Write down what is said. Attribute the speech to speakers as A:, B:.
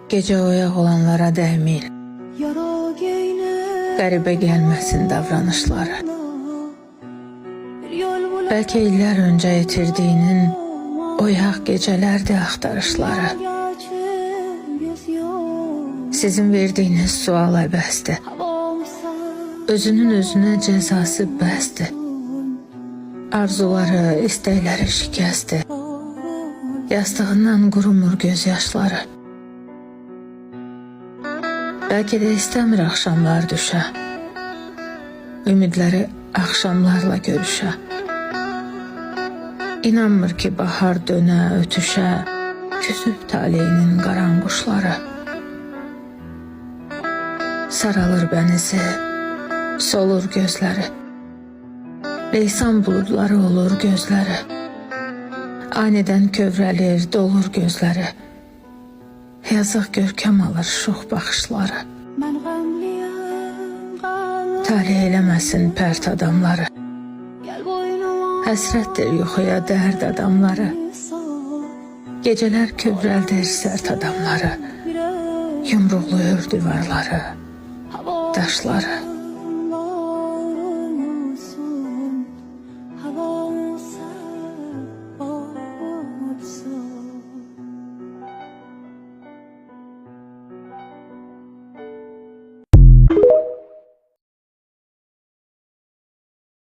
A: Gece oyaq olanlara dəymeyin. Qəribə gəlməsin davranışları. Bəlkə illər öncə itirdiyinin oyaq gecələrdir axtarışları. Sizin verdiyiniz sual əbəsdir. Özünün özünə cəzası bəsdir. Arzuları, istəkləri şikəsdir. Yastığından qurumur gözyaşları. Bəlkə də istəmir axşamlar düşə. Ümidləri axşamlarla görüşə. İnanmır ki bahar dönə, ötüşə, küsüb taleyinin qaranquşları. Saralır bənizi, solur gözləri. Leysan buludları olur gözləri. Anidən kövrəlir, dolur gözləri. Yazıq görkəm alır şux baxışları. Talih eləməsin pərt adamları. Həsrətdir yuxuya dərd adamları. Gecələr kövrəldir sərt adamları. Yumruqluyur divarları, daşları.